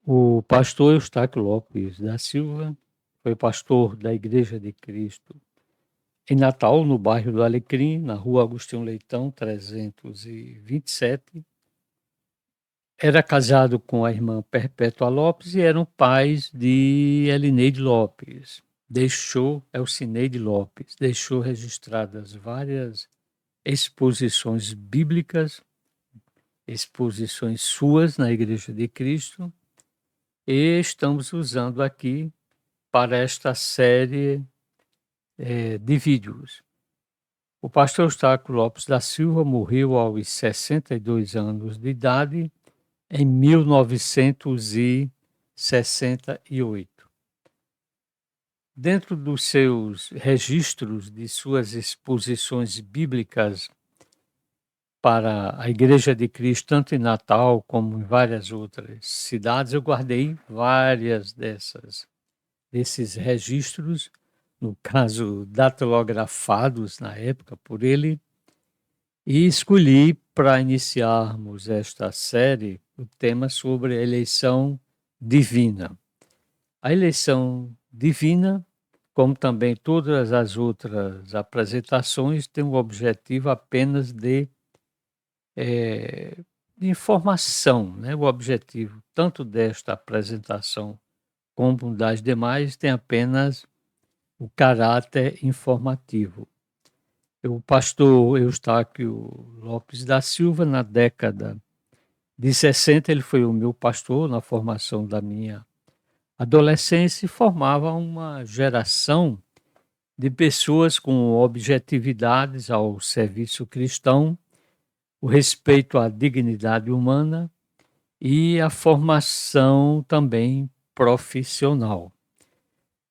O pastor Eustáquio Lopes da Silva foi pastor da Igreja de Cristo em Natal, no bairro do Alecrim, na rua Agostinho Leitão, 327. Era casado com a irmã Perpétua Lopes e eram pais de Elineide Lopes. Elcineide Lopes, deixou registradas várias exposições bíblicas, exposições suas na Igreja de Cristo, e estamos usando aqui para esta série de vídeos. O pastor Eustáquio Lopes da Silva morreu aos 62 anos de idade em 1968. Dentro dos seus registros de suas exposições bíblicas para a Igreja de Cristo, tanto em Natal como em várias outras cidades, eu guardei várias desses registros, no caso datilografados na época por ele, e escolhi para iniciarmos esta série o tema sobre a eleição divina. A eleição divina, como também todas as outras apresentações, tem o objetivo apenas de informação, né? O objetivo tanto desta apresentação como das demais tem apenas o caráter informativo. O pastor Eustáquio Lopes da Silva, na década de 60, ele foi o meu pastor na formação da minha adolescência e formava uma geração de pessoas com objetividades ao serviço cristão, o respeito à dignidade humana e a formação também profissional.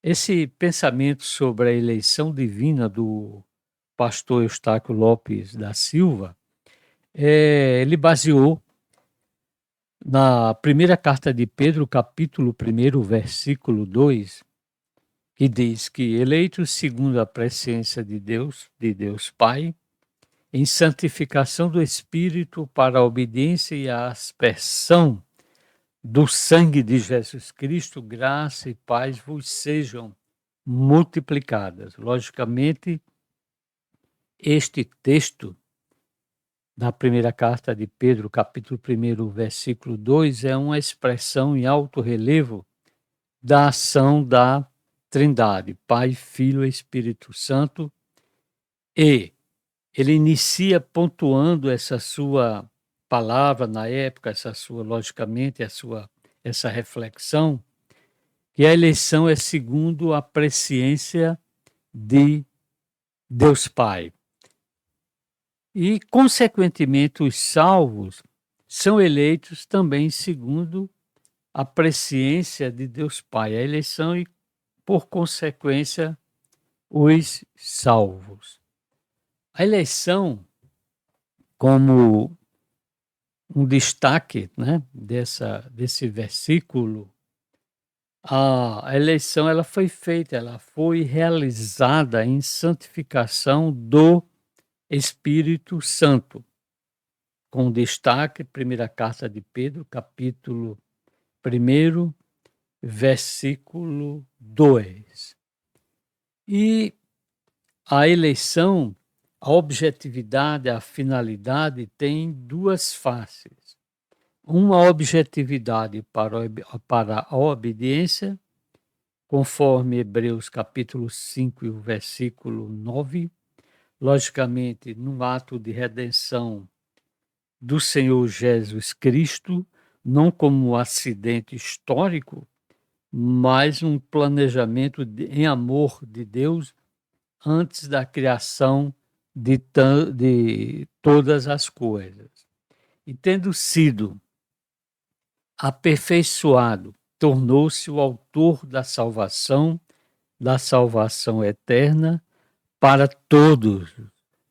Esse pensamento sobre a eleição divina do pastor Eustáquio Lopes da Silva, ele baseou na primeira carta de Pedro, capítulo 1, versículo 2, que diz que eleitos segundo a presciência de Deus Pai, em santificação do Espírito para a obediência e a aspersão do sangue de Jesus Cristo, graça e paz vos sejam multiplicadas. Logicamente, este texto da primeira carta de Pedro, capítulo 1, versículo 2, é uma expressão em alto relevo da ação da Trindade, Pai, Filho e Espírito Santo, e ele inicia pontuando essa sua palavra na época, logicamente, essa reflexão, que a eleição é segundo a presciência de Deus Pai. E, consequentemente, os salvos são eleitos também segundo a presciência de Deus Pai, a eleição e, por consequência, os salvos. A eleição, como um destaque, né, desse versículo, a eleição ela foi realizada em santificação do Espírito Santo, com destaque, primeira carta de Pedro, capítulo 1, versículo 2. E a eleição, a objetividade, a finalidade tem duas faces. Uma objetividade para a obediência, conforme Hebreus capítulo 5 e o versículo 9, logicamente, num ato de redenção do Senhor Jesus Cristo, não como um acidente histórico, mas um planejamento em amor de Deus antes da criação de todas as coisas. E tendo sido aperfeiçoado, tornou-se o autor da salvação eterna para todos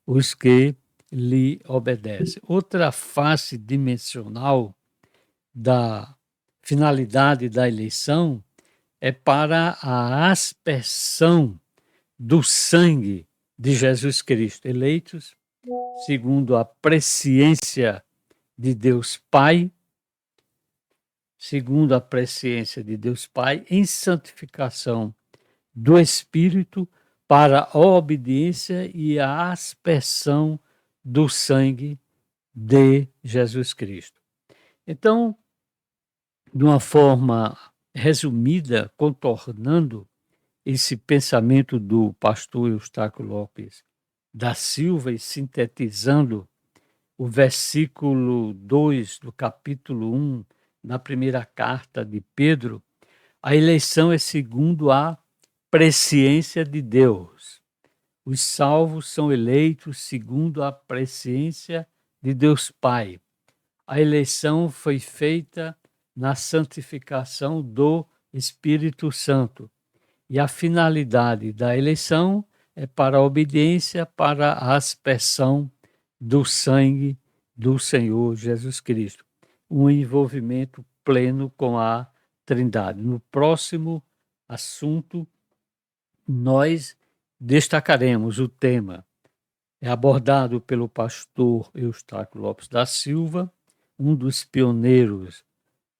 os que lhe obedecem. Outra face dimensional da finalidade da eleição é para a aspersão do sangue de Jesus Cristo, eleitos segundo a presciência de Deus Pai, segundo a presciência de Deus Pai, em santificação do Espírito, para a obediência e a aspersão do sangue de Jesus Cristo. Então, de uma forma resumida, contornando esse pensamento do pastor Eustáquio Lopes da Silva e sintetizando o versículo 2 do capítulo 1 da primeira carta de Pedro, a eleição é segundo a presciência de Deus. Os salvos são eleitos segundo a presciência de Deus Pai. A eleição foi feita na santificação do Espírito Santo. E a finalidade da eleição é para a obediência, para a aspersão do sangue do Senhor Jesus Cristo. Um envolvimento pleno com a Trindade. No próximo assunto, nós destacaremos o tema. É abordado pelo pastor Eustáquio Lopes da Silva, um dos pioneiros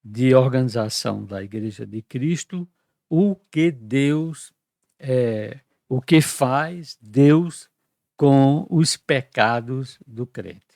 de organização da Igreja de Cristo, o que Deus, o que faz Deus com os pecados do crente.